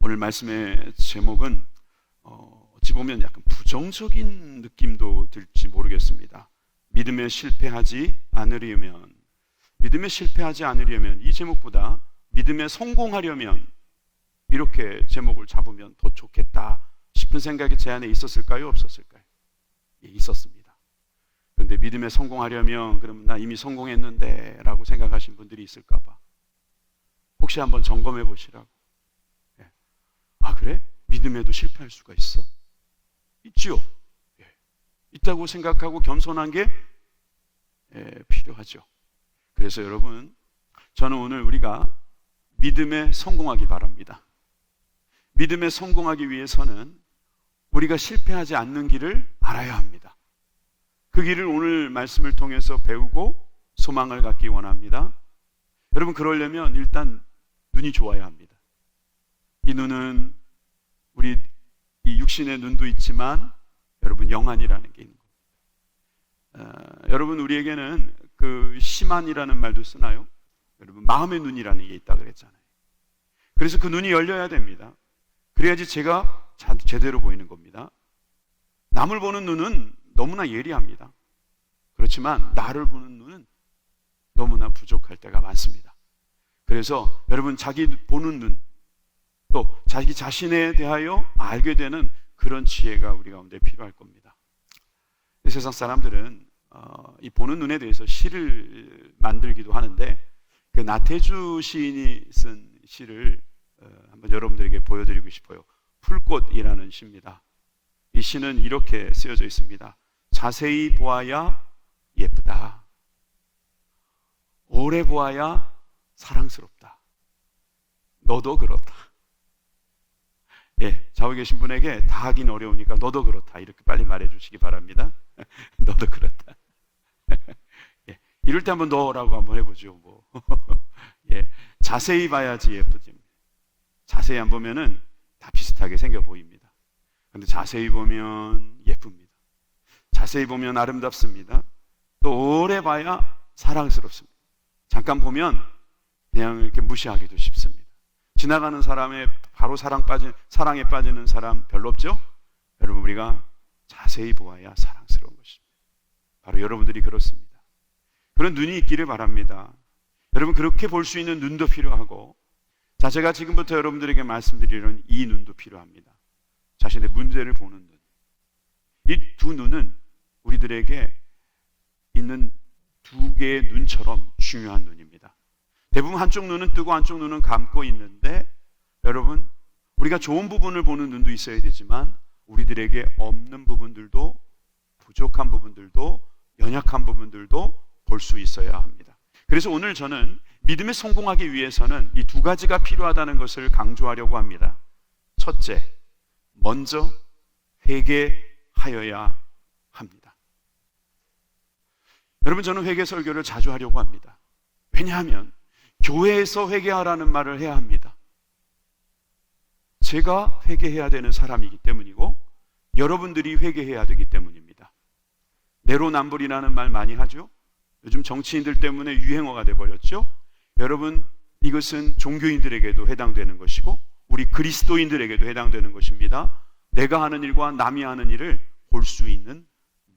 오늘 말씀의 제목은 어찌 보면 약간 부정적인 느낌도 들지 모르겠습니다. 믿음에 실패하지 않으려면, 믿음에 실패하지 않으려면, 이 제목보다 믿음에 성공하려면 이렇게 제목을 잡으면 더 좋겠다 싶은 생각이 제 안에 있었을까요? 없었을까요? 예, 있었습니다. 그런데 믿음에 성공하려면 그러면 나 이미 성공했는데 라고 생각하신 분들이 있을까 봐 혹시 한번 점검해 보시라고. 예. 아, 그래? 믿음에도 실패할 수가 있어? 있지요. 예. 있다고 생각하고 겸손한 게 필요하죠. 그래서 여러분, 저는 오늘 우리가 믿음에 성공하기 바랍니다. 믿음에 성공하기 위해서는 우리가 실패하지 않는 길을 알아야 합니다. 그 길을 오늘 말씀을 통해서 배우고 소망을 갖기 원합니다. 여러분, 그러려면 일단 눈이 좋아야 합니다. 이 눈은 우리 이 육신의 눈도 있지만 여러분, 영안이라는 게 있는 겁니다. 여러분, 우리에게는 그 시만이라는 말도 쓰나요? 여러분, 마음의 눈이라는 게 있다 그랬잖아요. 그래서 그 눈이 열려야 됩니다. 그래야지 제가 제대로 보이는 겁니다. 남을 보는 눈은 너무나 예리합니다. 그렇지만 나를 보는 눈은 너무나 부족할 때가 많습니다. 그래서 여러분, 자기 보는 눈, 또 자기 자신에 대하여 알게 되는 그런 지혜가 우리 가운데 필요할 겁니다. 세상 사람들은 이 보는 눈에 대해서 시를 만들기도 하는데, 그 나태주 시인이 쓴 시를 한번 여러분들에게 보여드리고 싶어요. 풀꽃이라는 시입니다. 이 시는 이렇게 쓰여져 있습니다. 자세히 보아야 예쁘다. 오래 보아야 사랑스럽다. 너도 그렇다. 예, 좌우에 계신 분에게 다 하긴 어려우니까 너도 그렇다 이렇게 빨리 말해 주시기 바랍니다. 너도 그렇다. 예, 이럴 때 한번 너라고 한번 해보죠. 뭐. 예, 자세히 봐야지 예쁘지. 자세히 안 보면은 다 비슷하게 생겨 보입니다. 그런데 자세히 보면 예쁩니다. 자세히 보면 아름답습니다. 또 오래 봐야 사랑스럽습니다. 잠깐 보면 그냥 이렇게 무시하기도 쉽습니다. 지나가는 사람의 바로 사랑에 빠지는 사람 별로 없죠? 여러분, 우리가 자세히 보아야 사랑스러운 것입니다. 바로 여러분들이 그렇습니다. 그런 눈이 있기를 바랍니다. 여러분, 그렇게 볼 수 있는 눈도 필요하고, 자, 제가 지금부터 여러분들에게 말씀드리는 이 눈도 필요합니다. 자신의 문제를 보는 눈. 이 두 눈은 우리들에게 있는 두 개의 눈처럼 중요한 눈입니다. 대부분 한쪽 눈은 뜨고 한쪽 눈은 감고 있는데, 여러분, 우리가 좋은 부분을 보는 눈도 있어야 되지만 우리들에게 없는 부분들도, 부족한 부분들도, 연약한 부분들도 볼 수 있어야 합니다. 그래서 오늘 저는 믿음에 성공하기 위해서는 이 두 가지가 필요하다는 것을 강조하려고 합니다. 첫째, 먼저 회개하여야 합니다. 여러분, 저는 회개 설교를 자주 하려고 합니다. 왜냐하면 교회에서 회개하라는 말을 해야 합니다. 제가 회개해야 되는 사람이기 때문이고 여러분들이 회개해야 되기 때문입니다. 내로남불이라는 말 많이 하죠? 요즘 정치인들 때문에 유행어가 돼버렸죠? 여러분, 이것은 종교인들에게도 해당되는 것이고 우리 그리스도인들에게도 해당되는 것입니다. 내가 하는 일과 남이 하는 일을 볼 수 있는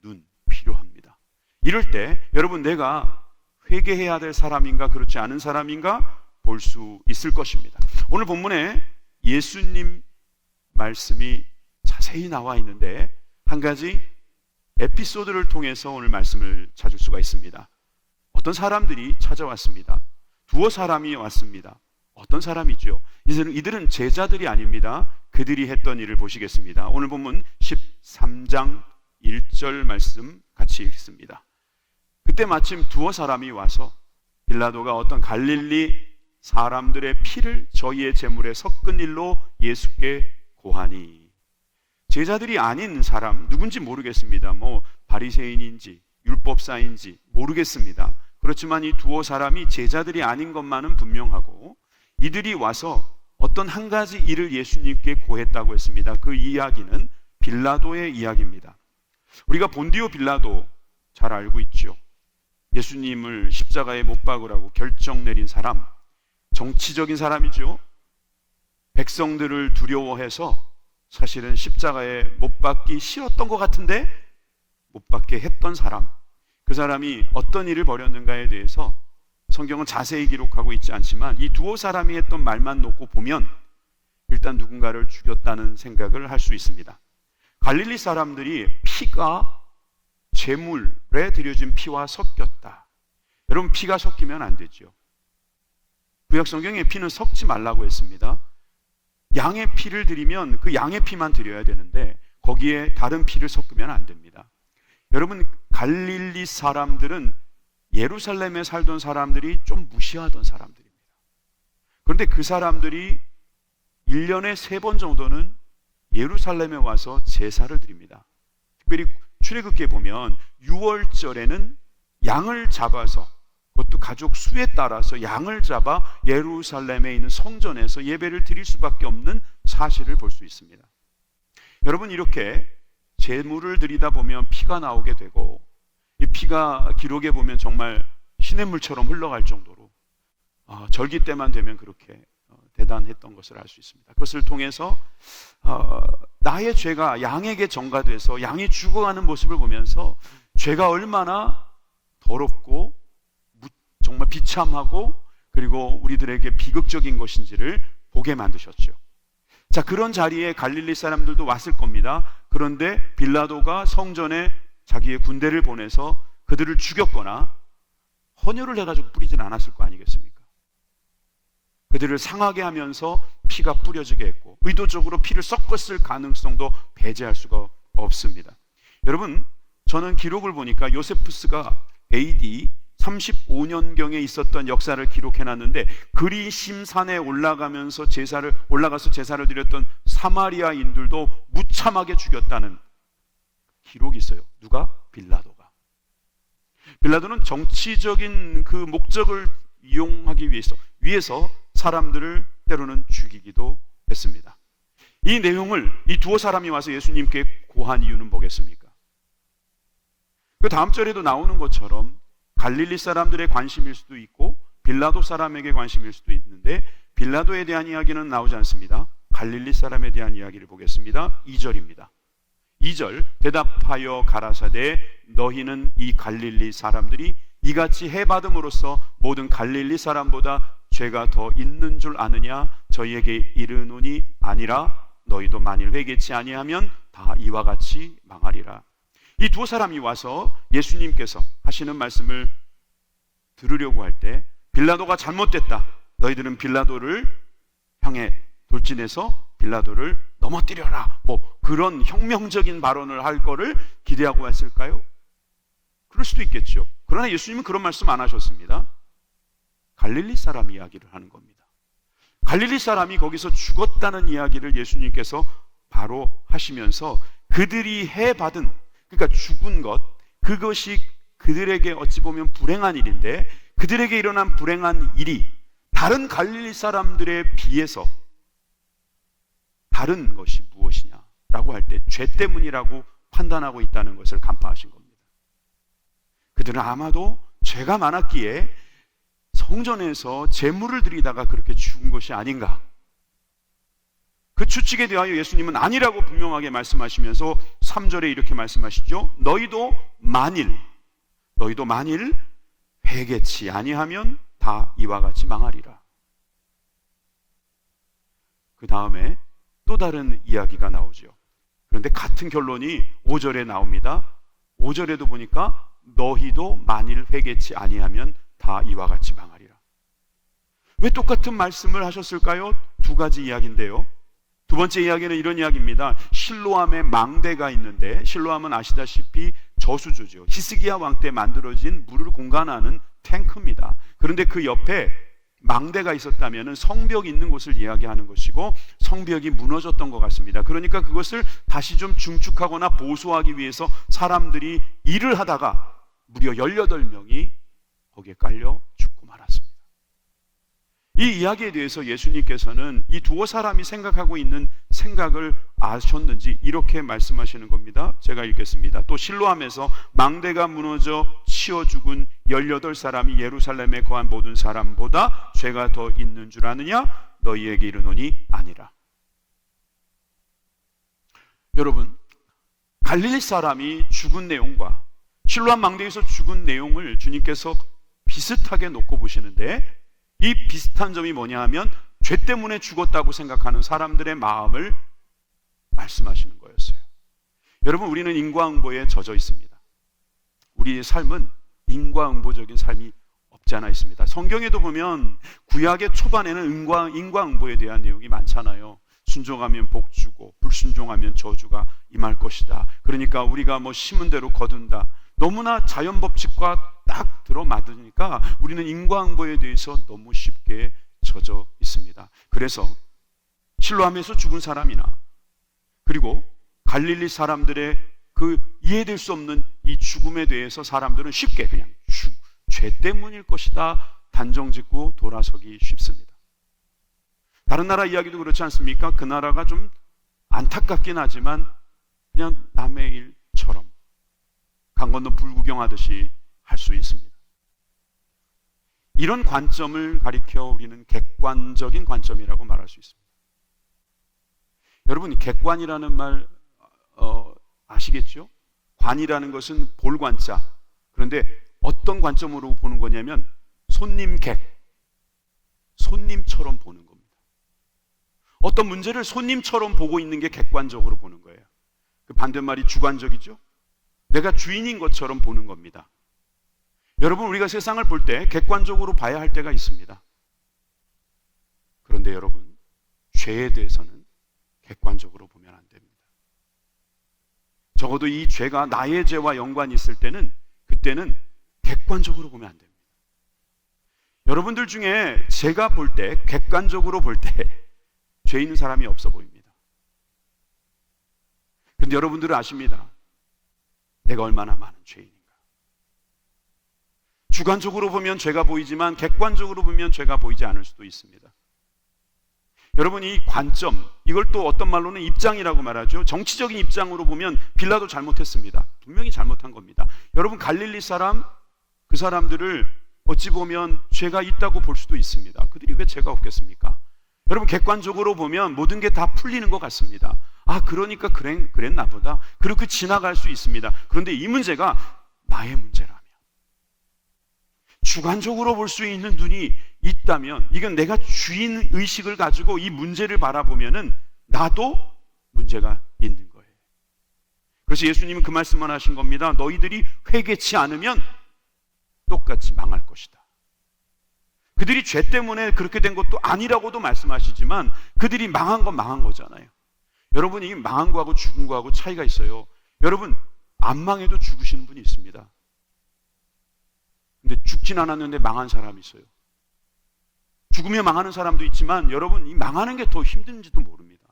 눈 필요합니다. 이럴 때 여러분, 내가 회개해야 될 사람인가 그렇지 않은 사람인가 볼 수 있을 것입니다. 오늘 본문에 예수님 말씀이 자세히 나와 있는데 한 가지 에피소드를 통해서 오늘 말씀을 찾을 수가 있습니다. 어떤 사람들이 찾아왔습니다. 두어 사람이 왔습니다. 어떤 사람이죠? 이들은 제자들이 아닙니다. 그들이 했던 일을 보시겠습니다. 오늘 본문 13장 1절 말씀 같이 읽습니다. 그때 마침 두어 사람이 와서 빌라도가 어떤 갈릴리 사람들의 피를 저희의 제물에 섞은 일로 예수께 고하니, 제자들이 아닌 사람, 누군지 모르겠습니다. 뭐 바리새인인지 율법사인지 모르겠습니다. 그렇지만 이 두어 사람이 제자들이 아닌 것만은 분명하고 이들이 와서 어떤 한 가지 일을 예수님께 고했다고 했습니다. 그 이야기는 빌라도의 이야기입니다. 우리가 본디오 빌라도 잘 알고 있죠. 예수님을 십자가에 못 박으라고 결정 내린 사람, 정치적인 사람이죠. 백성들을 두려워해서 사실은 십자가에 못 박기 싫었던 것 같은데 못 박게 했던 사람, 그 사람이 어떤 일을 벌였는가에 대해서 성경은 자세히 기록하고 있지 않지만 이 두어 사람이 했던 말만 놓고 보면 일단 누군가를 죽였다는 생각을 할 수 있습니다. 갈릴리 사람들이 피가 제물에 드려진 피와 섞였다. 여러분, 피가 섞이면 안 되죠. 구약 성경에 피는 섞지 말라고 했습니다. 양의 피를 드리면 그 양의 피만 드려야 되는데 거기에 다른 피를 섞으면 안 됩니다. 여러분, 갈릴리 사람들은 예루살렘에 살던 사람들이 좀 무시하던 사람들입니다. 그런데 그 사람들이 1년에 3번 정도는 예루살렘에 와서 제사를 드립니다. 특별히 출애굽기에 보면 6월절에는 양을 잡아서, 그것도 가족 수에 따라서 양을 잡아 예루살렘에 있는 성전에서 예배를 드릴 수밖에 없는 사실을 볼 수 있습니다. 여러분, 이렇게 제물을 드리다 보면 피가 나오게 되고 이 피가 기록에 보면 정말 시냇물처럼 흘러갈 정도로 절기 때만 되면 그렇게 대단했던 것을 알 수 있습니다. 그것을 통해서 나의 죄가 양에게 전가돼서 양이 죽어가는 모습을 보면서 죄가 얼마나 더럽고 정말 비참하고 그리고 우리들에게 비극적인 것인지를 보게 만드셨죠. 자, 그런 자리에 갈릴리 사람들도 왔을 겁니다. 그런데 빌라도가 성전에 자기의 군대를 보내서 그들을 죽였거나 헌혈을 해가지고 뿌리진 않았을 거 아니겠습니까? 그들을 상하게 하면서 피가 뿌려지게 했고 의도적으로 피를 섞었을 가능성도 배제할 수가 없습니다. 여러분, 저는 기록을 보니까 요세푸스가 AD 35년경에 있었던 역사를 기록해놨는데 그리심산에 올라가서 제사를 드렸던 사마리아인들도 무참하게 죽였다는 기록이 있어요. 누가? 빌라도가. 빌라도는 정치적인 그 목적을 이용하기 위해서 사람들을 때로는 죽이기도 했습니다. 이 내용을 이 두어 사람이 와서 예수님께 고한 이유는 뭐겠습니까? 그 다음 절에도 나오는 것처럼 갈릴리 사람들의 관심일 수도 있고 빌라도 사람에게 관심일 수도 있는데 빌라도에 대한 이야기는 나오지 않습니다. 갈릴리 사람에 대한 이야기를 보겠습니다. 2절입니다. 2절, 대답하여 가라사대 너희는 이 갈릴리 사람들이 이같이 해받음으로써 모든 갈릴리 사람보다 죄가 더 있는 줄 아느냐? 저희에게 이르노니 아니라 너희도 만일 회개치 아니하면 다 이와 같이 망하리라. 이 두 사람이 와서 예수님께서 하시는 말씀을 들으려고 할 때 빌라도가 잘못됐다. 너희들은 빌라도를 향해 돌진해서 빌라도를 넘어뜨려라. 그런 혁명적인 발언을 할 거를 기대하고 했을까요? 그럴 수도 있겠죠. 그러나 예수님은 그런 말씀 안 하셨습니다. 갈릴리 사람 이야기를 하는 겁니다. 갈릴리 사람이 거기서 죽었다는 이야기를 예수님께서 바로 하시면서 그들이 해받은, 그러니까 죽은 것, 그것이 그들에게 어찌 보면 불행한 일인데 그들에게 일어난 불행한 일이 다른 갈릴리 사람들에 비해서 다른 것이 무엇이냐라고 할 때 죄 때문이라고 판단하고 있다는 것을 간파하신 겁니다. 그들은 아마도 죄가 많았기에 성전에서 제물을 드리다가 그렇게 죽은 것이 아닌가. 그 추측에 대하여 예수님은 아니라고 분명하게 말씀하시면서 3절에 이렇게 말씀하시죠. 너희도 만일 회개치 아니하면 다 이와 같이 망하리라. 그 다음에 또 다른 이야기가 나오죠. 그런데 같은 결론이 5절에 나옵니다. 5절에도 보니까 너희도 만일 회개치 아니하면 다 이와 같이 망하리라. 왜 똑같은 말씀을 하셨을까요? 두 가지 이야기인데요. 두 번째 이야기는 이런 이야기입니다. 실로암에 망대가 있는데 실로암은 아시다시피 저수조죠. 히스기야 왕 때 만들어진 물을 공간하는 탱크입니다. 그런데 그 옆에 망대가 있었다면 성벽이 있는 곳을 이야기하는 것이고 성벽이 무너졌던 것 같습니다. 그러니까 그것을 다시 좀 중축하거나 보수하기 위해서 사람들이 일을 하다가 무려 18명이 거기에 깔려 죽고 말았습니다. 이 이야기에 대해서 예수님께서는 이 두어 사람이 생각하고 있는 생각을 아셨는지 이렇게 말씀하시는 겁니다. 제가 읽겠습니다. 또 실로암에서 망대가 무너져 치어 죽은 18사람이 예루살렘에 거한 모든 사람보다 죄가 더 있는 줄 아느냐? 너희에게 이르노니 아니라. 여러분, 갈릴리 사람이 죽은 내용과 실로암 망대에서 죽은 내용을 주님께서 비슷하게 놓고 보시는데, 이 비슷한 점이 뭐냐 하면 죄 때문에 죽었다고 생각하는 사람들의 마음을 말씀하시는 거였어요. 여러분, 우리는 인과응보에 젖어 있습니다. 우리의 삶은 인과응보적인 삶이 없지 않아 있습니다. 성경에도 보면 구약의 초반에는 인과응보에 대한 내용이 많잖아요. 순종하면 복 주고 불순종하면 저주가 임할 것이다. 그러니까 우리가 심은 대로 거둔다. 너무나 자연 법칙과 딱 들어맞으니까 우리는 인과응보에 대해서 너무 쉽게 젖어 있습니다. 그래서 실로암에서 죽은 사람이나 그리고 갈릴리 사람들의 그 이해될 수 없는 이 죽음에 대해서 사람들은 쉽게 그냥 죄 때문일 것이다 단정짓고 돌아서기 쉽습니다. 다른 나라 이야기도 그렇지 않습니까? 그 나라가 좀 안타깝긴 하지만 그냥 남의 일처럼 강 건너 불구경하듯이 할 수 있습니다. 이런 관점을 가리켜 우리는 객관적인 관점이라고 말할 수 있습니다. 여러분, 객관이라는 말 아시겠죠? 관이라는 것은 볼관자. 그런데 어떤 관점으로 보는 거냐면 손님처럼 보는 겁니다. 어떤 문제를 손님처럼 보고 있는 게 객관적으로 보는 거예요. 그 반대말이 주관적이죠? 내가 주인인 것처럼 보는 겁니다. 여러분, 우리가 세상을 볼 때 객관적으로 봐야 할 때가 있습니다. 그런데 여러분, 죄에 대해서는 객관적으로 보면 안 됩니다. 적어도 이 죄가 나의 죄와 연관이 있을 때는 그때는 객관적으로 보면 안 됩니다. 여러분들 중에 제가 볼 때, 객관적으로 볼 때 죄 있는 사람이 없어 보입니다. 그런데 여러분들은 아십니다. 내가 얼마나 많은 죄인인가. 주관적으로 보면 죄가 보이지만 객관적으로 보면 죄가 보이지 않을 수도 있습니다. 여러분, 이 관점, 이걸 또 어떤 말로는 입장이라고 말하죠. 정치적인 입장으로 보면 빌라도 잘못했습니다. 분명히 잘못한 겁니다. 여러분, 갈릴리 사람, 그 사람들을 어찌 보면 죄가 있다고 볼 수도 있습니다. 그들이 왜 죄가 없겠습니까? 여러분, 객관적으로 보면 모든 게 다 풀리는 것 같습니다. 아, 그러니까 그랬나 보다. 그렇게 지나갈 수 있습니다. 그런데 이 문제가 나의 문제라면, 주관적으로 볼 수 있는 눈이 있다면, 이건 내가 주인 의식을 가지고 이 문제를 바라보면은 나도 문제가 있는 거예요. 그래서 예수님은 그 말씀만 하신 겁니다. 너희들이 회개치 않으면 똑같이 망할 것이다. 그들이 죄 때문에 그렇게 된 것도 아니라고도 말씀하시지만 그들이 망한 건 망한 거잖아요. 여러분, 이 망한 거하고 죽은 거하고 차이가 있어요. 여러분, 안 망해도 죽으시는 분이 있습니다. 근데 죽진 않았는데 망한 사람이 있어요. 죽으며 망하는 사람도 있지만 여러분, 이 망하는 게 더 힘든지도 모릅니다.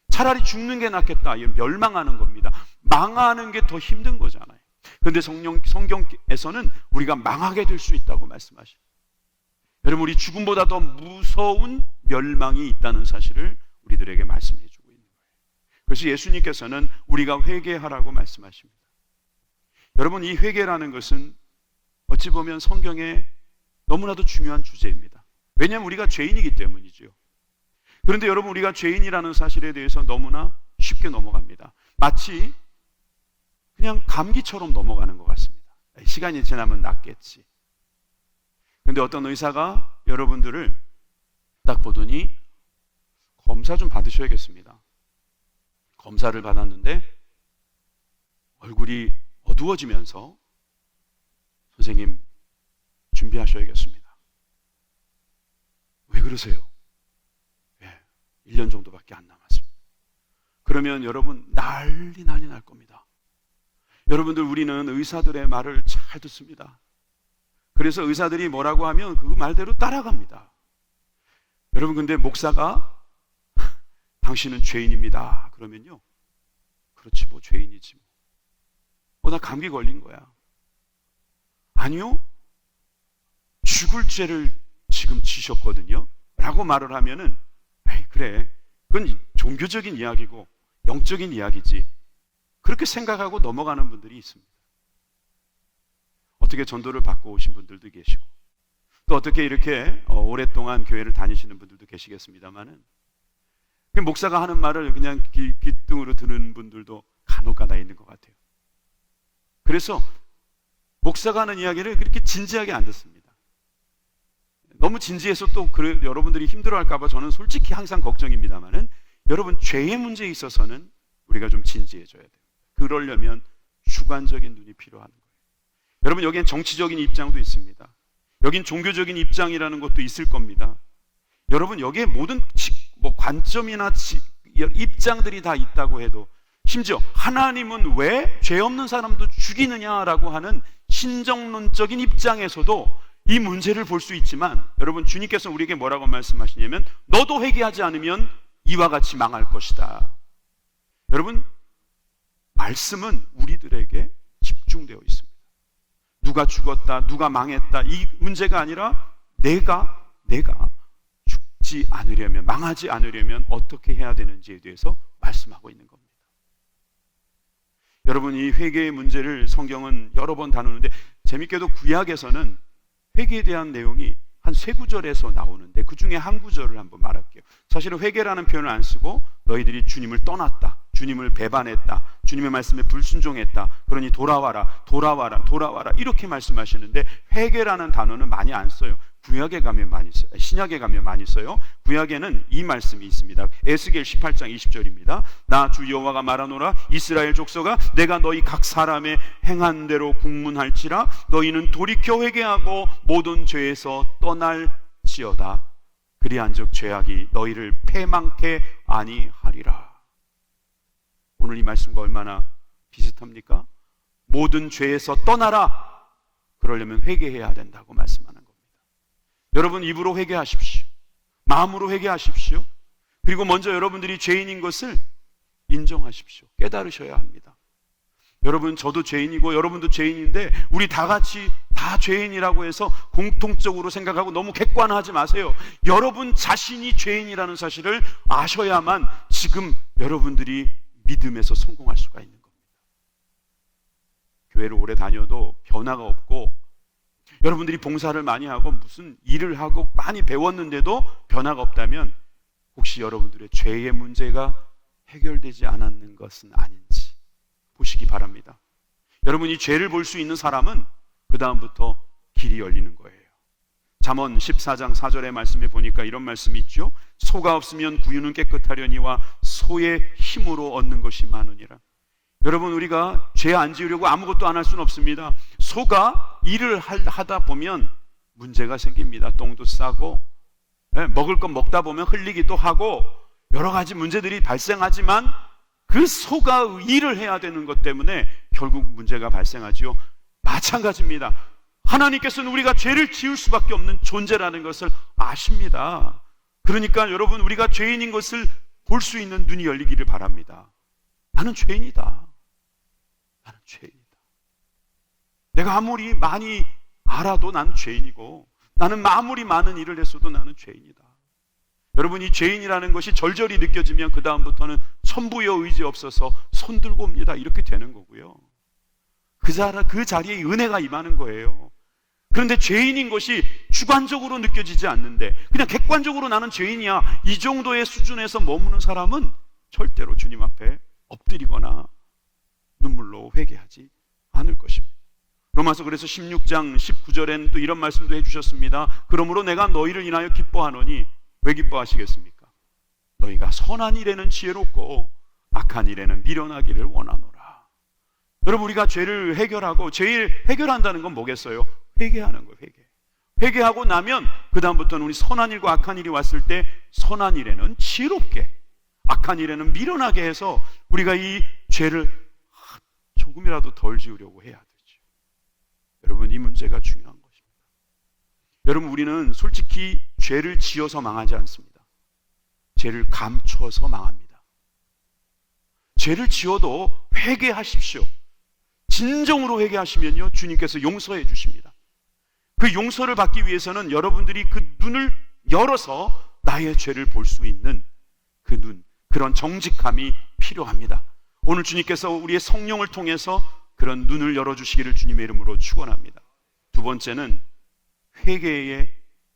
차라리 죽는 게 낫겠다. 멸망하는 겁니다. 망하는 게 더 힘든 거잖아요. 그런데 성경에서는 우리가 망하게 될 수 있다고 말씀하십니다. 여러분, 우리 죽음보다 더 무서운 멸망이 있다는 사실을 우리들에게 말씀해 주고 있는 거예요. 그래서 예수님께서는 우리가 회개하라고 말씀하십니다. 여러분, 이 회개라는 것은 어찌 보면 성경에 너무나도 중요한 주제입니다. 왜냐하면 우리가 죄인이기 때문이죠. 그런데 여러분, 우리가 죄인이라는 사실에 대해서 너무나 쉽게 넘어갑니다. 마치 그냥 감기처럼 넘어가는 것 같습니다. 시간이 지나면 낫겠지. 그런데 어떤 의사가 여러분들을 딱 보더니 검사 좀 받으셔야겠습니다. 검사를 받았는데 얼굴이 어두워지면서 선생님, 준비하셔야겠습니다. 왜 그러세요? 1년 정도밖에 안 남았습니다. 그러면 여러분, 난리 날 겁니다. 여러분들, 우리는 의사들의 말을 잘 듣습니다. 그래서 의사들이 뭐라고 하면 그 말대로 따라갑니다. 여러분, 근데 목사가 당신은 죄인입니다. 그러면요, 그렇지 뭐, 죄인이지 뭐. 나 감기 걸린 거야. 아니요, 죽을 죄를 지금 지셨거든요 라고 말을 하면은, 에이, 그래, 그건 종교적인 이야기고 영적인 이야기지, 그렇게 생각하고 넘어가는 분들이 있습니다. 어떻게 전도를 받고 오신 분들도 계시고, 또 어떻게 이렇게 오랫동안 교회를 다니시는 분들도 계시겠습니다만은 목사가 하는 말을 그냥 귀등으로 듣는 분들도 간혹가다 있는 것 같아요. 그래서 목사가 하는 이야기를 그렇게 진지하게 안 듣습니다. 너무 진지해서 또 여러분들이 힘들어할까 봐 저는 솔직히 항상 걱정입니다만은 여러분, 죄의 문제에 있어서는 우리가 좀 진지해져야 돼요. 그러려면 주관적인 눈이 필요한 거예요. 여러분, 여기엔 정치적인 입장도 있습니다. 여긴 종교적인 입장이라는 것도 있을 겁니다. 여러분, 여기에 모든 관점이나 입장들이 다 있다고 해도, 심지어 하나님은 왜 죄 없는 사람도 죽이느냐라고 하는 신정론적인 입장에서도 이 문제를 볼 수 있지만, 여러분, 주님께서 우리에게 뭐라고 말씀하시냐면 너도 회개하지 않으면 이와 같이 망할 것이다. 여러분, 말씀은 우리들에게 집중되어 있습니다. 누가 죽었다, 누가 망했다, 이 문제가 아니라 내가 죽지 않으려면, 망하지 않으려면 어떻게 해야 되는지에 대해서 말씀하고 있는 겁니다. 여러분, 이 회개의 문제를 성경은 여러 번 다루는데, 재밌게도 구약에서는 회개에 대한 내용이 한 3구절에서 나오는데 그 중에 한 구절을 한번 말할게요. 사실은 회개라는 표현을 안 쓰고 너희들이 주님을 떠났다, 주님을 배반했다, 주님의 말씀에 불순종했다, 그러니 돌아와라 이렇게 말씀하시는데, 회개라는 단어는 많이 안 써요. 구약에 가면 많이 써요. 신약에 가면 많이 써요. 구약에는 이 말씀이 있습니다. 에스겔 18장 20절입니다. 나 주 여호와가 말하노라, 이스라엘 족속아, 내가 너희 각 사람의 행한 대로 국문할지라, 너희는 돌이켜 회개하고 모든 죄에서 떠날지어다. 그리한즉 죄악이 너희를 패망케 아니하리라. 오늘 이 말씀과 얼마나 비슷합니까? 모든 죄에서 떠나라. 그러려면 회개해야 된다고 말씀하는 겁니다. 여러분, 입으로 회개하십시오. 마음으로 회개하십시오. 그리고 먼저 여러분들이 죄인인 것을 인정하십시오. 깨달으셔야 합니다. 여러분, 저도 죄인이고 여러분도 죄인인데 우리 다 같이 다 죄인이라고 해서 공통적으로 생각하고 너무 객관화하지 마세요. 여러분 자신이 죄인이라는 사실을 아셔야만 지금 여러분들이 믿음에서 성공할 수가 있는 겁니다. 교회를 오래 다녀도 변화가 없고, 여러분들이 봉사를 많이 하고 무슨 일을 하고 많이 배웠는데도 변화가 없다면 혹시 여러분들의 죄의 문제가 해결되지 않았는 것은 아닌지 보시기 바랍니다. 여러분이 죄를 볼 수 있는 사람은 그 다음부터 길이 열리는 거예요. 잠언 14장 4절의 말씀에 보니까 이런 말씀이 있죠. 소가 없으면 구유는 깨끗하려니와 소의 힘으로 얻는 것이 많으니라. 여러분, 우리가 죄 안 지으려고 아무것도 안 할 수는 없습니다. 소가 일을 하다 보면 문제가 생깁니다. 똥도 싸고, 먹을 것 먹다 보면 흘리기도 하고 여러 가지 문제들이 발생하지만 그 소가 일을 해야 되는 것 때문에 결국 문제가 발생하지요. 마찬가지입니다. 하나님께서는 우리가 죄를 지을 수밖에 없는 존재라는 것을 아십니다. 그러니까 여러분, 우리가 죄인인 것을 볼 수 있는 눈이 열리기를 바랍니다. 나는 죄인이다. 나는 죄인이다. 내가 아무리 많이 알아도 나는 죄인이고, 나는 아무리 많은 일을 했어도 나는 죄인이다. 여러분, 이 죄인이라는 것이 절절히 느껴지면 그 다음부터는 천부여 의지 없어서 손 들고 옵니다. 이렇게 되는 거고요. 그 자리에 은혜가 임하는 거예요. 그런데 죄인인 것이 주관적으로 느껴지지 않는데 그냥 객관적으로 나는 죄인이야, 이 정도의 수준에서 머무는 사람은 절대로 주님 앞에 엎드리거나 눈물로 회개하지 않을 것입니다. 로마서 그래서 16장 19절에는 또 이런 말씀도 해주셨습니다. 그러므로 내가 너희를 인하여 기뻐하노니, 왜 기뻐하시겠습니까? 너희가 선한 일에는 지혜롭고 악한 일에는 미련하기를 원하노라. 여러분, 우리가 죄를 해결하고, 죄를 해결한다는 건 뭐겠어요? 회개하는 거예요. 회개하고 나면 그 다음부터는 우리 선한 일과 악한 일이 왔을 때 선한 일에는 지혜롭게, 악한 일에는 미련하게 해서 우리가 이 죄를 조금이라도 덜 지으려고 해야 되죠. 여러분, 이 문제가 중요한 것입니다. 여러분, 우리는 솔직히 죄를 지어서 망하지 않습니다. 죄를 감춰서 망합니다. 죄를 지어도 회개하십시오. 진정으로 회개하시면요, 주님께서 용서해 주십니다. 그 용서를 받기 위해서는 여러분들이 그 눈을 열어서 나의 죄를 볼 수 있는 그 눈, 그런 정직함이 필요합니다. 오늘 주님께서 우리의 성령을 통해서 그런 눈을 열어주시기를 주님의 이름으로 축원합니다. 두 번째는 회개의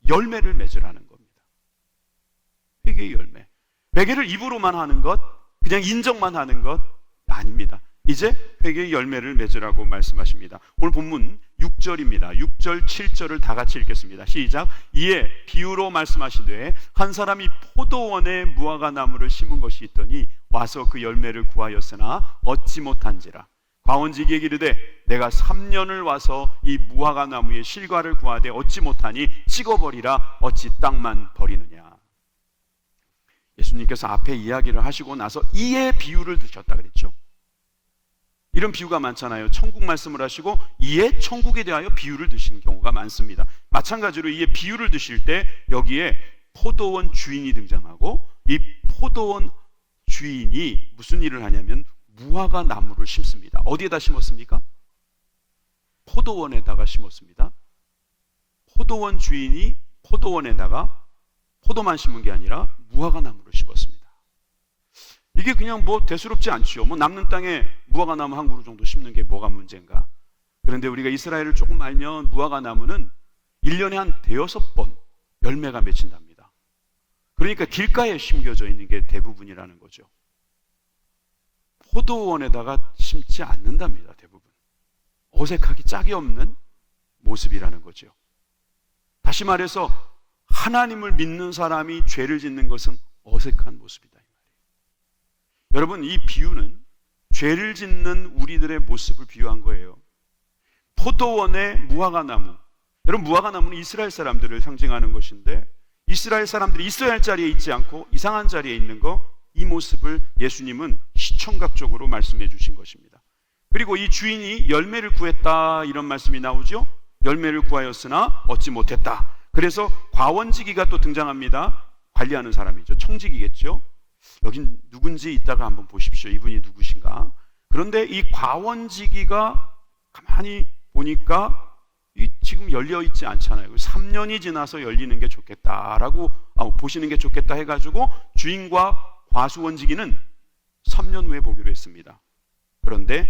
열매를 맺으라는 겁니다. 회개의 열매. 회개를 입으로만 하는 것, 그냥 인정만 하는 것 아닙니다. 이제 회개의 열매를 맺으라고 말씀하십니다. 오늘 본문 6절입니다. 6절, 7절을 다 같이 읽겠습니다. 시작. 이에 비유로 말씀하시되 한 사람이 포도원에 무화과 나무를 심은 것이 있더니 와서 그 열매를 구하였으나 얻지 못한지라. 과원지기에게 이르되 내가 3년을 와서 이 무화과 나무의 실과를 구하되 얻지 못하니 찍어버리라. 어찌 땅만 버리느냐. 예수님께서 앞에 이야기를 하시고 나서 이에 비유를 드셨다 그랬죠. 이런 비유가 많잖아요. 천국 말씀을 하시고 이에 천국에 대하여 비유를 드시는 경우가 많습니다. 마찬가지로 이에 비유를 드실 때 여기에 포도원 주인이 등장하고, 이 포도원 주인이 무슨 일을 하냐면 무화과 나무를 심습니다. 어디에다 심었습니까? 포도원에다가 심었습니다. 포도원 주인이 포도원에다가 포도만 심은 게 아니라 무화과 나무를 심었습니다. 이게 그냥 뭐 대수롭지 않지요. 뭐 남는 땅에 무화과 나무 한 그루 정도 심는 게 뭐가 문제인가. 그런데 우리가 이스라엘을 조금 알면 무화과 나무는 1년에 한 5번 열매가 맺힌답니다. 그러니까 길가에 심겨져 있는 게 대부분이라는 거죠. 포도원에다가 심지 않는답니다. 대부분. 어색하기 짝이 없는 모습이라는 거죠. 다시 말해서 하나님을 믿는 사람이 죄를 짓는 것은 어색한 모습이다. 여러분, 이 비유는 죄를 짓는 우리들의 모습을 비유한 거예요. 포도원의 무화과 나무. 여러분, 무화과 나무는 이스라엘 사람들을 상징하는 것인데, 이스라엘 사람들이 있어야 할 자리에 있지 않고 이상한 자리에 있는 거, 이 모습을 예수님은 시청각적으로 말씀해 주신 것입니다. 그리고 이 주인이 열매를 구했다, 이런 말씀이 나오죠. 열매를 구하였으나 얻지 못했다. 그래서 과원지기가 또 등장합니다. 관리하는 사람이죠. 청지기겠죠. 여긴 누군지 이따가 한번 보십시오. 이분이 누구신가. 그런데 이 과원지기가 가만히 보니까 지금 열려있지 않잖아요. 3년이 지나서 열리는 게 좋겠다라고 보시는 게 좋겠다 해가지고 주인과 과수원지기는 3년 후에 보기로 했습니다. 그런데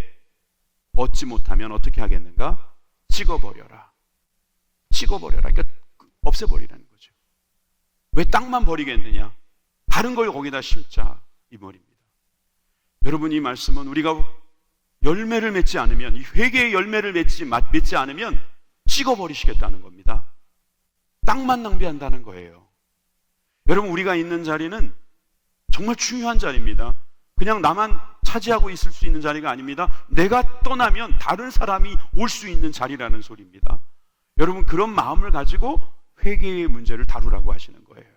얻지 못하면 어떻게 하겠는가? 찍어버려라. 찍어버려라. 그러니까 없애버리라는 거죠. 왜 땅만 버리겠느냐? 다른 걸 거기다 심자, 이 말입니다. 여러분, 이 말씀은 우리가 열매를 맺지 않으면, 이 회개의 열매를 맺지 않으면 찍어버리시겠다는 겁니다. 땅만 낭비한다는 거예요. 여러분, 우리가 있는 자리는 정말 중요한 자리입니다. 그냥 나만 차지하고 있을 수 있는 자리가 아닙니다. 내가 떠나면 다른 사람이 올 수 있는 자리라는 소리입니다. 여러분, 그런 마음을 가지고 회개의 문제를 다루라고 하시는 거예요.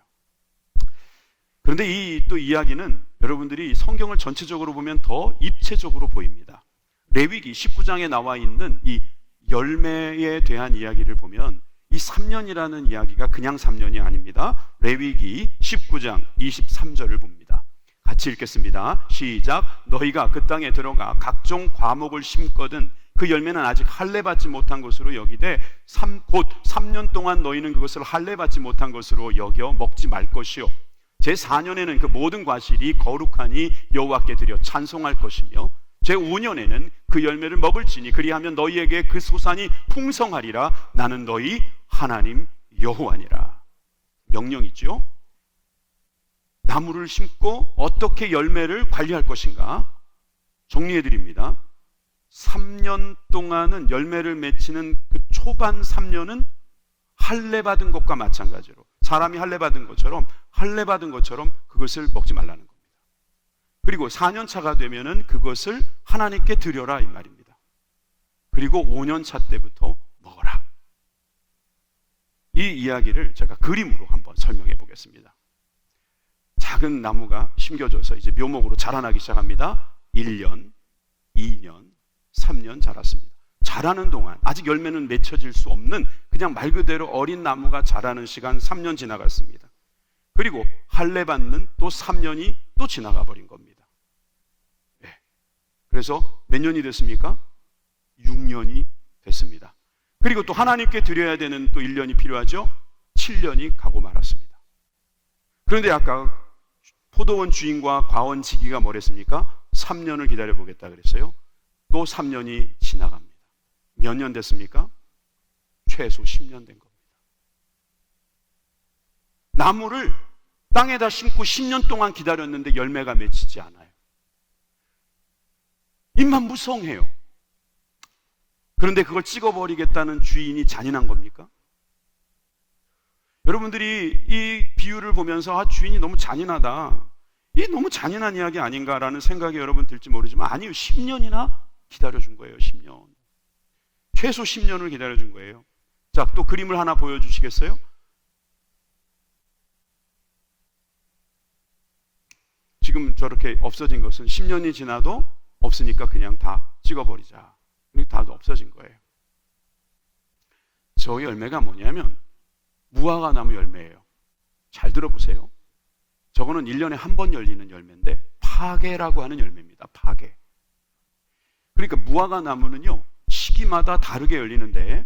그런데 이 또 이야기는 여러분들이 성경을 전체적으로 보면 더 입체적으로 보입니다. 레위기 19장에 나와 있는 이 열매에 대한 이야기를 보면 이 3년이라는 이야기가 그냥 3년이 아닙니다. 레위기 19장 23절을 봅니다. 같이 읽겠습니다. 시작. 너희가 그 땅에 들어가 각종 과목을 심거든 그 열매는 아직 할례 받지 못한 것으로 여기되 곧 3년 동안 너희는 그것을 할례 받지 못한 것으로 여겨 먹지 말 것이요 제4년에는 그 모든 과실이 거룩하니 여호와께 드려 찬송할 것이며 제5년에는 그 열매를 먹을지니 그리하면 너희에게 그 소산이 풍성하리라. 나는 너희 하나님 여호와니라. 명령이죠. 나무를 심고 어떻게 열매를 관리할 것인가 정리해 드립니다. 3년 동안은 열매를 맺히는 그 초반 3년은 할례 받은 것과 마찬가지로 사람이 할례 받은 것처럼 그것을 먹지 말라는 겁니다. 그리고 4년 차가 되면은 그것을 하나님께 드려라, 이 말입니다. 그리고 5년 차 때부터 먹어라. 이 이야기를 제가 그림으로 한번 설명해 보겠습니다. 작은 나무가 심겨져서 이제 묘목으로 자라나기 시작합니다. 1년, 2년, 3년 자랐습니다. 자라는 동안 아직 열매는 맺혀질 수 없는 그냥 말 그대로 어린 나무가 자라는 시간 3년 지나갔습니다. 그리고 할례 받는 또 3년이 또 지나가 버린 겁니다. 네. 그래서 몇 년이 됐습니까? 6년이 됐습니다. 그리고 또 하나님께 드려야 되는 또 1년이 필요하죠. 7년이 가고 말았습니다. 그런데 아까 포도원 주인과 과원지기가 뭐랬습니까? 3년을 기다려보겠다 그랬어요. 또 3년이 지나갑니다. 몇 년 됐습니까? 최소 10년 된 겁니다. 나무를 땅에다 심고 10년 동안 기다렸는데 열매가 맺히지 않아요. 입만 무성해요. 그런데 그걸 찍어버리겠다는 주인이 잔인한 겁니까? 여러분들이 이 비유를 보면서 주인이 너무 잔인하다, 이게 너무 잔인한 이야기 아닌가라는 생각이 여러분 들지 모르지만 아니요, 10년이나 기다려준 거예요. 10년, 최소 10년을 기다려준 거예요. 자, 또 그림을 하나 보여주시겠어요? 지금 저렇게 없어진 것은 10년이 지나도 없으니까 그냥 다 찍어버리자, 다 없어진 거예요. 저 열매가 뭐냐면 무화과 나무 열매예요. 잘 들어보세요. 저거는 1년에 한 번 열리는 열매인데 파괴라고 하는 열매입니다. 파괴. 그러니까 무화과 나무는요, 시기마다 다르게 열리는데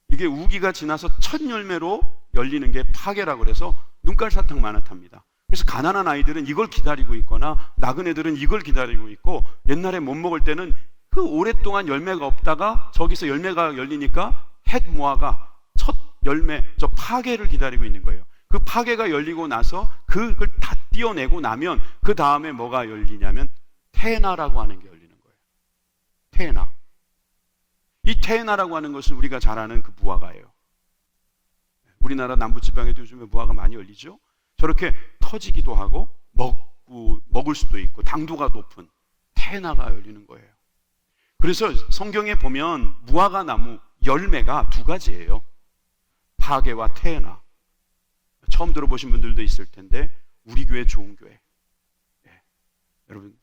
이게 우기가 지나서 첫 열매로 열리는 게 파괴라고 그래서 눈깔 사탕 마나타입니다. 그래서 가난한 아이들은 이걸 기다리고 있거나 나그네들은 이걸 기다리고 있고, 옛날에 못 먹을 때는 그 오랫동안 열매가 없다가 저기서 열매가 열리니까 햇 무화과 첫 열매, 저 파괴를 기다리고 있는 거예요. 그 파괴가 열리고 나서 그걸 다 띄어내고 나면 그 다음에 뭐가 열리냐면 테나라고 하는 게 열리는 거예요. 테나. 이 테나라고 하는 것은 우리가 잘 아는 그 무화과예요. 우리나라 남부지방에도 요즘에 무화과 많이 열리죠. 저렇게 터지기도 하고 먹을 수도 있고 당도가 높은 테나가 열리는 거예요. 그래서 성경에 보면 무화과 나무 열매가 두 가지예요. 파괴와 테나. 처음 들어보신 분들도 있을 텐데 우리 교회 좋은 교회. 네. 여러분,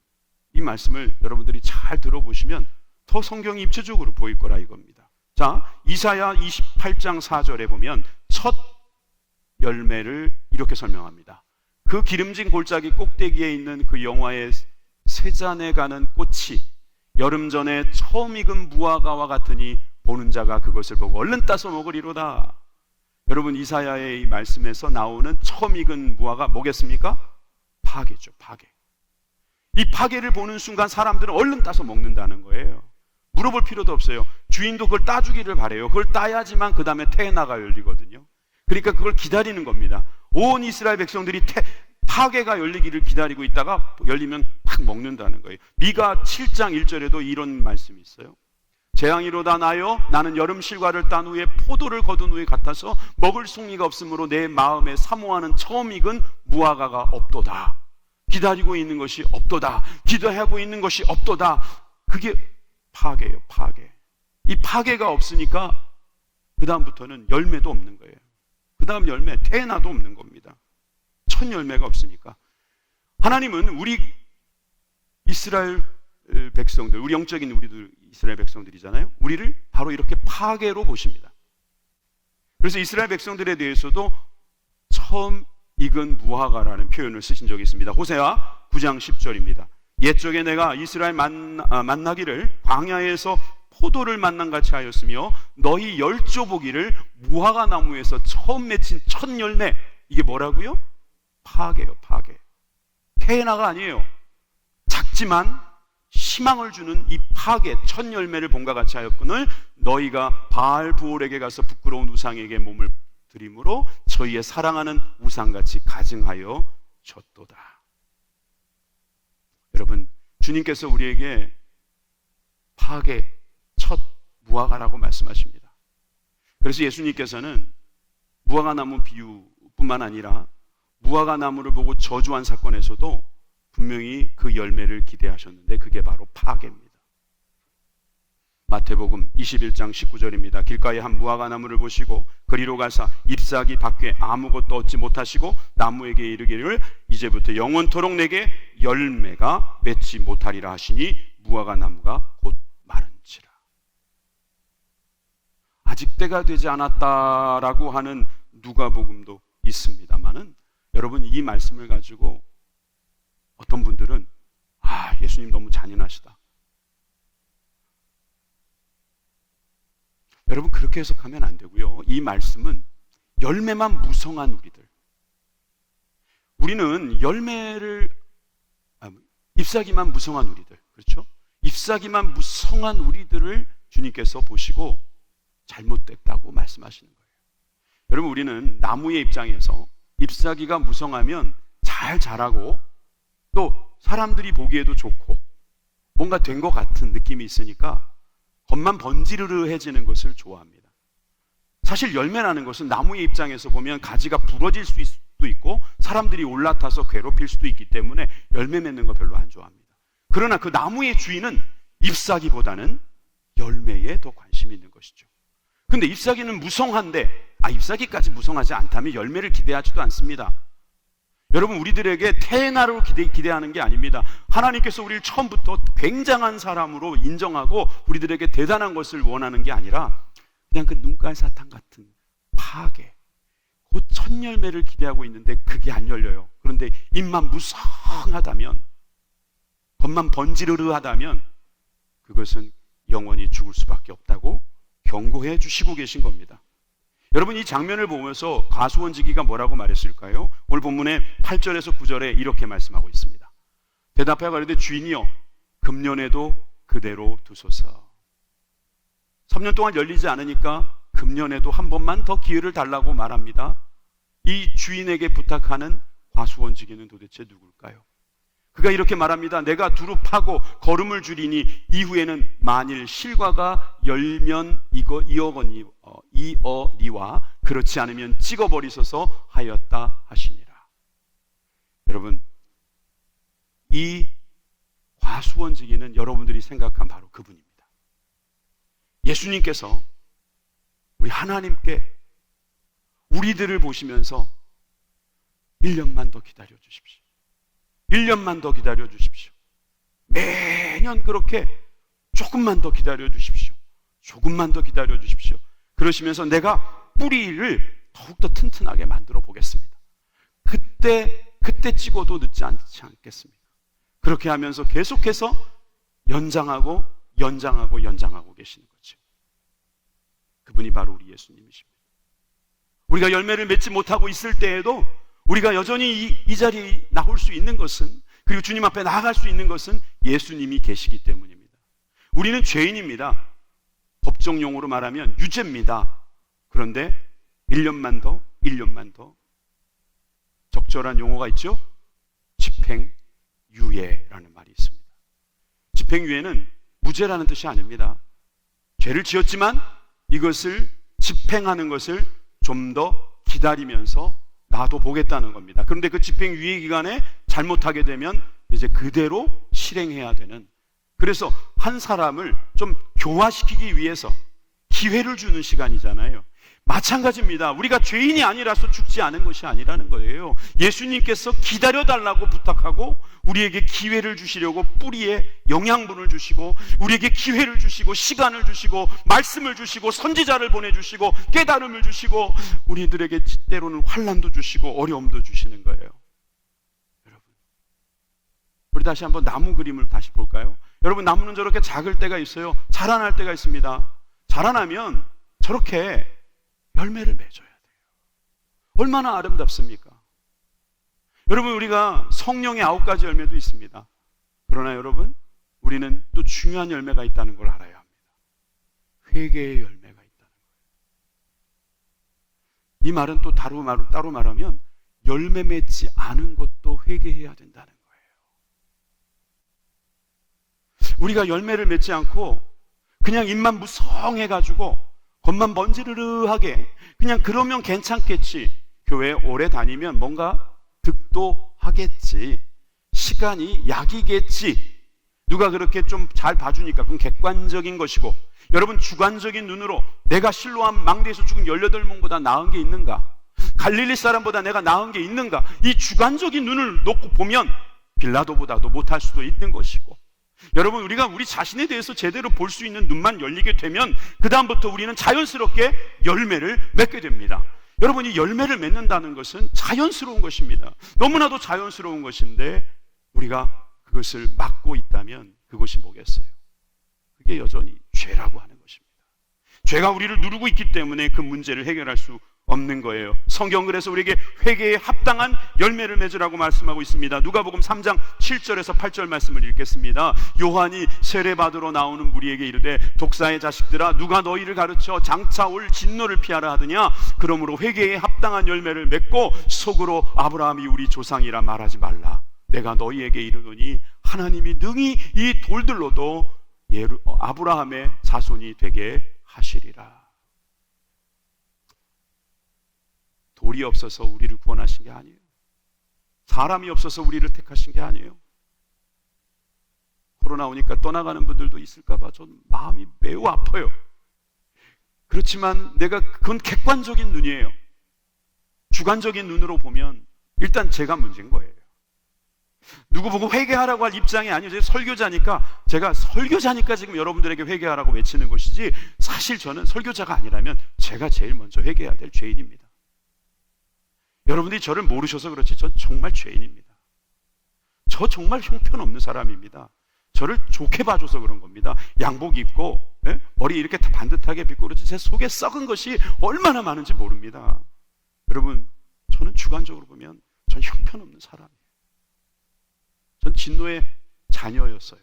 이 말씀을 여러분들이 잘 들어보시면 더 성경이 입체적으로 보일 거라 이겁니다. 자, 이사야 28장 4절에 보면 첫 열매를 이렇게 설명합니다. 그 기름진 골짜기 꼭대기에 있는 그 영화의 세잔에 가는 꽃이 여름 전에 처음 익은 무화과와 같으니 보는 자가 그것을 보고 얼른 따서 먹으리로다. 여러분, 이사야의 이 말씀에서 나오는 처음 익은 무화과 뭐겠습니까? 파괴죠, 파괴. 이 파괴를 보는 순간 사람들은 얼른 따서 먹는다는 거예요. 물어볼 필요도 없어요. 주인도 그걸 따주기를 바래요. 그걸 따야지만 그 다음에 테나가 열리거든요. 그러니까 그걸 기다리는 겁니다. 온 이스라엘 백성들이 파괴가 열리기를 기다리고 있다가 열리면 탁 먹는다는 거예요. 미가 7장 1절에도 이런 말씀이 있어요. 재앙이로다 나여 나는 여름 실과를 딴 후에 포도를 거둔 후에 같아서 먹을 송이가 없으므로 내 마음에 사모하는 처음 익은 무화과가 없도다. 기다리고 있는 것이 없도다. 기도하고 있는 것이 없도다. 그게 파괴예요, 파괴. 이 파괴가 없으니까 그 다음부터는 열매도 없는 거예요. 그 다음 열매, 테나도 없는 겁니다. 첫 열매가 없으니까. 하나님은 우리 이스라엘 백성들, 우리 영적인 우리들 이스라엘 백성들이잖아요. 우리를 바로 이렇게 파괴로 보십니다. 그래서 이스라엘 백성들에 대해서도 처음 익은 무화과라는 표현을 쓰신 적이 있습니다. 호세아 9장 10절입니다. 옛적에 내가 이스라엘 만나기를 광야에서 포도를 만난 같이 하였으며 너희 열조보기를 무화과 나무에서 처음 맺힌 첫 열매. 이게 뭐라고요? 파괴요, 파괴. 테나가 아니에요. 작지만 희망을 주는 이 파괴, 첫 열매를 본과 같이 하였거늘 너희가 바알 부올에게 가서 부끄러운 우상에게 몸을 드림으로 저희의 사랑하는 우상같이 가증하여 졌도다. 여러분, 주님께서 우리에게 파괴, 첫 무화과라고 말씀하십니다. 그래서 예수님께서는 무화과 나무 비유뿐만 아니라 무화과 나무를 보고 저주한 사건에서도 분명히 그 열매를 기대하셨는데 그게 바로 파괴입니다. 마태복음 21장 19절입니다. 길가에 한 무화과 나무를 보시고 그리로 가사 잎사귀 밖에 아무것도 얻지 못하시고 나무에게 이르기를 이제부터 영원토록 내게 열매가 맺지 못하리라 하시니 무화과 나무가 곧 마른지라. 아직 때가 되지 않았다라고 하는 누가복음도 있습니다만은 여러분, 이 말씀을 가지고 어떤 분들은 예수님 너무 잔인하시다. 여러분, 그렇게 해석하면 안 되고요. 이 말씀은 열매만 무성한 우리들, 우리는 잎사귀만 무성한 우리들, 그렇죠? 잎사귀만 무성한 우리들을 주님께서 보시고 잘못됐다고 말씀하시는 거예요. 여러분, 우리는 나무의 입장에서 잎사귀가 무성하면 잘 자라고 또 사람들이 보기에도 좋고 뭔가 된 것 같은 느낌이 있으니까 겉만 번지르르해지는 것을 좋아합니다. 사실 열매라는 것은 나무의 입장에서 보면 가지가 부러질 수도 있고 사람들이 올라타서 괴롭힐 수도 있기 때문에 열매 맺는 거 별로 안 좋아합니다. 그러나 그 나무의 주인은 잎사귀보다는 열매에 더 관심이 있는 것이죠. 근데 잎사귀는 무성한데 잎사귀까지 무성하지 않다면 열매를 기대하지도 않습니다. 여러분, 우리들에게 태어나로 기대하는 게 아닙니다. 하나님께서 우리를 처음부터 굉장한 사람으로 인정하고 우리들에게 대단한 것을 원하는 게 아니라 그냥 그 눈깔 사탕 같은 파괴, 곧 첫 열매를 기대하고 있는데 그게 안 열려요. 그런데 잎만 무성하다면, 겉만 번지르르하다면 그것은 영원히 죽을 수밖에 없다고 경고해 주시고 계신 겁니다. 여러분, 이 장면을 보면서 과수원지기가 뭐라고 말했을까요? 오늘 본문의 8절에서 9절에 이렇게 말씀하고 있습니다. 대답하여 가로되 주인이여 금년에도 그대로 두소서. 3년 동안 열리지 않으니까 금년에도 한 번만 더 기회를 달라고 말합니다. 이 주인에게 부탁하는 과수원지기는 도대체 누굴까요? 그가 이렇게 말합니다. 내가 두루 파고 거름을 줄이니 이후에는 만일 실과가 열면 이어니와 그렇지 않으면 찍어버리소서 하였다 하시니라. 여러분, 이 과수원지기는 여러분들이 생각한 바로 그분입니다. 예수님께서 우리 하나님께 우리들을 보시면서 1년만 더 기다려 주십시오. 1년만 더 기다려 주십시오. 매년 그렇게 조금만 더 기다려 주십시오. 조금만 더 기다려 주십시오. 그러시면서 내가 뿌리를 더욱더 튼튼하게 만들어 보겠습니다. 그때 찍어도 늦지 않지 않겠습니까? 그렇게 하면서 계속해서 연장하고 계시는 거죠. 그분이 바로 우리 예수님이십니다. 우리가 열매를 맺지 못하고 있을 때에도 우리가 여전히 이 자리에 나올 수 있는 것은, 그리고 주님 앞에 나아갈 수 있는 것은 예수님이 계시기 때문입니다. 우리는 죄인입니다. 법정 용어로 말하면 유죄입니다. 그런데 1년만 더 적절한 용어가 있죠? 집행유예라는 말이 있습니다. 집행유예는 무죄라는 뜻이 아닙니다. 죄를 지었지만 이것을 집행하는 것을 좀 더 기다리면서 나도 보겠다는 겁니다. 그런데 그 집행유예 기간에 잘못하게 되면 이제 그대로 실행해야 되는, 그래서 한 사람을 좀 교화시키기 위해서 기회를 주는 시간이잖아요. 마찬가지입니다. 우리가 죄인이 아니라서 죽지 않은 것이 아니라는 거예요. 예수님께서 기다려달라고 부탁하고 우리에게 기회를 주시려고 뿌리에 영양분을 주시고 우리에게 기회를 주시고 시간을 주시고 말씀을 주시고 선지자를 보내주시고 깨달음을 주시고 우리들에게 때로는 환난도 주시고 어려움도 주시는 거예요. 여러분, 우리 다시 한번 나무 그림을 다시 볼까요? 여러분, 나무는 저렇게 작을 때가 있어요. 자라날 때가 있습니다. 자라나면 저렇게 열매를 맺어야 돼요. 얼마나 아름답습니까? 여러분, 우리가 성령의 9가지 열매도 있습니다. 그러나 여러분, 우리는 또 중요한 열매가 있다는 걸 알아야 합니다. 회개의 열매가 있다는 거예요. 이 말은 또 따로 말하면 열매 맺지 않은 것도 회개해야 된다는 거예요. 우리가 열매를 맺지 않고 그냥 입만 무성해가지고 겉만 번지르르하게 그냥 그러면 괜찮겠지, 교회 오래 다니면 뭔가 득도 하겠지, 시간이 약이겠지, 누가 그렇게 좀 잘 봐주니까 그건 객관적인 것이고, 여러분, 주관적인 눈으로 내가 실로암 망대에서 죽은 18명보다 나은 게 있는가, 갈릴리 사람보다 내가 나은 게 있는가, 이 주관적인 눈을 놓고 보면 빌라도보다도 못할 수도 있는 것이고, 여러분, 우리가 우리 자신에 대해서 제대로 볼 수 있는 눈만 열리게 되면 그 다음부터 우리는 자연스럽게 열매를 맺게 됩니다. 여러분, 이 열매를 맺는다는 것은 자연스러운 것입니다. 너무나도 자연스러운 것인데 우리가 그것을 막고 있다면 그것이 뭐겠어요? 그게 여전히 죄라고 하는 것입니다. 죄가 우리를 누르고 있기 때문에 그 문제를 해결할 수 없는 거예요. 성경 그래서 우리에게 회개에 합당한 열매를 맺으라고 말씀하고 있습니다. 누가복음 3장 7절에서 8절 말씀을 읽겠습니다. 요한이 세례받으러 나오는 무리에게 이르되 독사의 자식들아 누가 너희를 가르쳐 장차 올 진노를 피하라 하더냐. 그러므로 회개에 합당한 열매를 맺고 속으로 아브라함이 우리 조상이라 말하지 말라. 내가 너희에게 이르노니 하나님이 능히 이 돌들로도 아브라함의 자손이 되게 하시리라. 돌이 없어서 우리를 구원하신 게 아니에요. 사람이 없어서 우리를 택하신 게 아니에요. 코로나 오니까 떠나가는 분들도 있을까 봐 전 마음이 매우 아파요. 그렇지만 그건 객관적인 눈이에요. 주관적인 눈으로 보면 일단 제가 문제인 거예요. 누구 보고 회개하라고 할 입장이 아니에요. 제가 설교자니까 지금 여러분들에게 회개하라고 외치는 것이지, 사실 저는 설교자가 아니라면 제가 제일 먼저 회개해야 될 죄인입니다. 여러분들이 저를 모르셔서 그렇지 전 정말 죄인입니다. 저 정말 형편없는 사람입니다. 저를 좋게 봐줘서 그런 겁니다. 양복 입고 머리 이렇게 반듯하게 빗고 그렇지 제 속에 썩은 것이 얼마나 많은지 모릅니다. 여러분, 저는 주관적으로 보면 전 형편없는 사람이에요. 전 진노의 자녀였어요.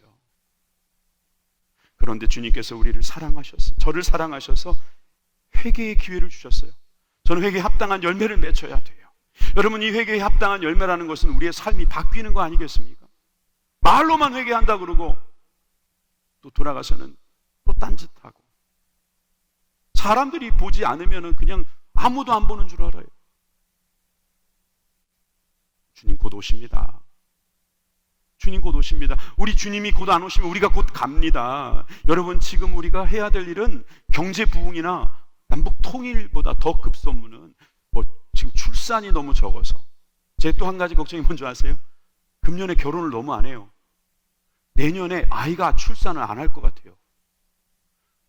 그런데 주님께서 저를 사랑하셔서 회개의 기회를 주셨어요. 저는 회개에 합당한 열매를 맺어야 돼요. 여러분, 이 회개에 합당한 열매라는 것은 우리의 삶이 바뀌는 거 아니겠습니까? 말로만 회개한다 그러고 또 돌아가서는 또 딴짓하고 사람들이 보지 않으면 그냥 아무도 안 보는 줄 알아요. 주님 곧 오십니다. 주님 곧 오십니다. 우리 주님이 곧 안 오시면 우리가 곧 갑니다. 여러분, 지금 우리가 해야 될 일은 경제 부흥이나 남북 통일보다 더 급선무는 지금 출산이 너무 적어서, 제 또 한 가지 걱정이 뭔지 아세요? 금년에 결혼을 너무 안 해요. 내년에 아이가 출산을 안 할 것 같아요.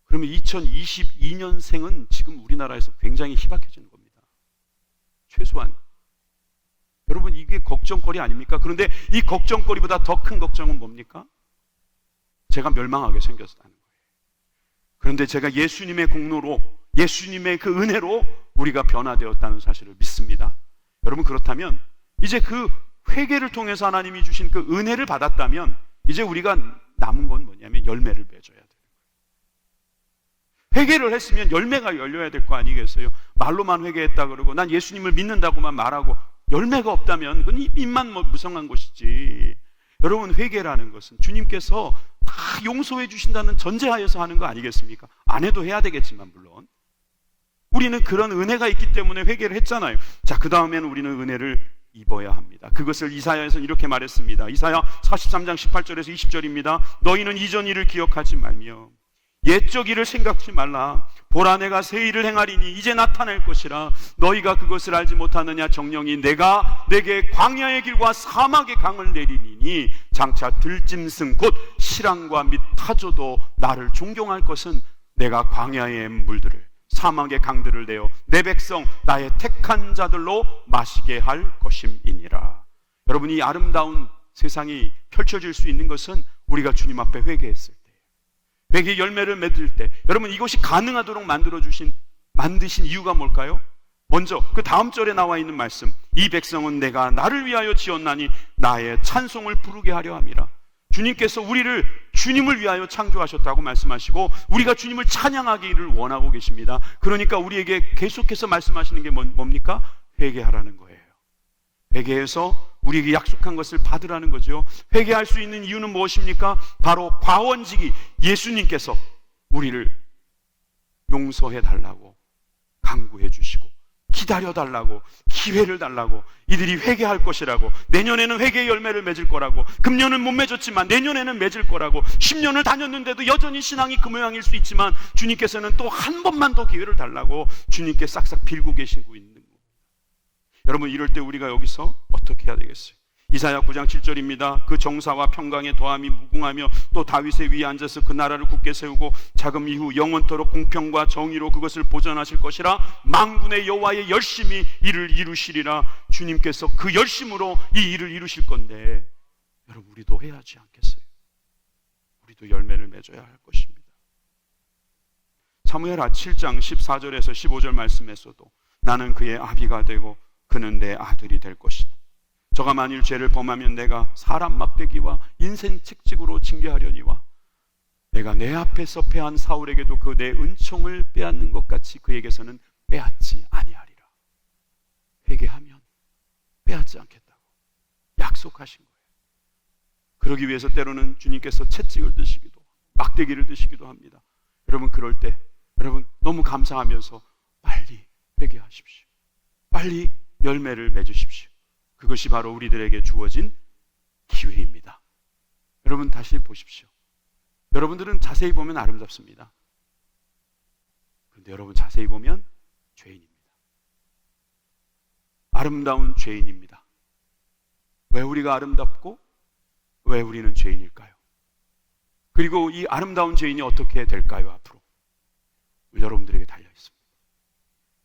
그러면 2022년생은 지금 우리나라에서 굉장히 희박해지는 겁니다. 최소한. 여러분, 이게 걱정거리 아닙니까? 그런데 이 걱정거리보다 더 큰 걱정은 뭡니까? 제가 멸망하게 생겼다는 거예요. 그런데 제가 예수님의 공로로, 예수님의 그 은혜로 우리가 변화되었다는 사실을 믿습니다. 여러분, 그렇다면 이제 그 회개를 통해서 하나님이 주신 그 은혜를 받았다면 이제 우리가 남은 건 뭐냐면 열매를 맺어야 돼요. 회개를 했으면 열매가 열려야 될 거 아니겠어요? 말로만 회개했다 그러고 난 예수님을 믿는다고만 말하고 열매가 없다면 그건 입만 무성한 것이지. 여러분, 회개라는 것은 주님께서 다 용서해 주신다는 전제하에서 하는 거 아니겠습니까? 안 해도 해야 되겠지만 물론 우리는 그런 은혜가 있기 때문에 회개를 했잖아요. 자, 그 다음에는 우리는 은혜를 입어야 합니다. 그것을 이사야에서는 이렇게 말했습니다. 이사야 43장 18절에서 20절입니다. 너희는 이전 일을 기억하지 말며 옛적 일을 생각지 말라. 보라, 내가 새 일을 행하리니 이제 나타날 것이라. 너희가 그것을 알지 못하느냐. 정령이 내가 내게 광야의 길과 사막의 강을 내리니 장차 들짐승 곧 실랑과 및 타조도 나를 존경할 것은 내가 광야의 물들을 사막의 강들을 내어 내 백성 나의 택한 자들로 마시게 할 것임이니라. 여러분, 이 아름다운 세상이 펼쳐질 수 있는 것은 우리가 주님 앞에 회개했을 때, 회개의 열매를 맺을 때. 여러분, 이것이 가능하도록 만드신 이유가 뭘까요? 먼저 그 다음 절에 나와 있는 말씀, 이 백성은 내가 나를 위하여 지었나니 나의 찬송을 부르게 하려 함이라. 주님께서 우리를 주님을 위하여 창조하셨다고 말씀하시고 우리가 주님을 찬양하기를 원하고 계십니다. 그러니까 우리에게 계속해서 말씀하시는 게 뭡니까? 회개하라는 거예요. 회개해서 우리에게 약속한 것을 받으라는 거죠. 회개할 수 있는 이유는 무엇입니까? 바로 과원직이 예수님께서 우리를 용서해 달라고 강구해 주시고 기다려달라고 기회를 달라고, 이들이 회개할 것이라고, 내년에는 회개의 열매를 맺을 거라고, 금년은 못 맺었지만 내년에는 맺을 거라고, 10년을 다녔는데도 여전히 신앙이 그 모양일 수 있지만 주님께서는 또 한 번만 더 기회를 달라고 주님께 싹싹 빌고 계시고 있는 거예요. 여러분, 이럴 때 우리가 여기서 어떻게 해야 되겠어요? 이사야 9장 7절입니다. 그 정사와 평강의 더함이 무궁하며 또 다윗의 위에 앉아서 그 나라를 굳게 세우고 자금 이후 영원토록 공평과 정의로 그것을 보존하실 것이라. 만군의 여호와의 열심히 이를 이루시리라. 주님께서 그 열심으로 이 일을 이루실 건데 여러분, 우리도 해야 하지 않겠어요? 우리도 열매를 맺어야 할 것입니다. 사무엘하 7장 14절에서 15절 말씀에서도 나는 그의 아비가 되고 그는 내 아들이 될 것이다. 저가 만일 죄를 범하면 내가 사람 막대기와 인생 책찍으로 징계하려니와 내가 내 앞에서 패한 사울에게도 그 내 은총을 빼앗는 것 같이 그에게서는 빼앗지 아니하리라. 회개하면 빼앗지 않겠다고 약속하신 거예요. 그러기 위해서 때로는 주님께서 채찍을 드시기도 막대기를 드시기도 합니다. 여러분 그럴 때 여러분 너무 감사하면서 빨리 회개하십시오. 빨리 열매를 맺으십시오. 그것이 바로 우리들에게 주어진 기회입니다. 여러분 다시 보십시오. 여러분들은 자세히 보면 아름답습니다. 그런데 여러분 자세히 보면 죄인입니다. 아름다운 죄인입니다. 왜 우리가 아름답고 왜 우리는 죄인일까요? 그리고 이 아름다운 죄인이 어떻게 될까요? 앞으로 여러분들에게 달려 있습니다.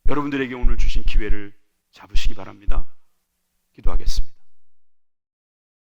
여러분들에게 오늘 주신 기회를 잡으시기 바랍니다. 기도하겠습니다.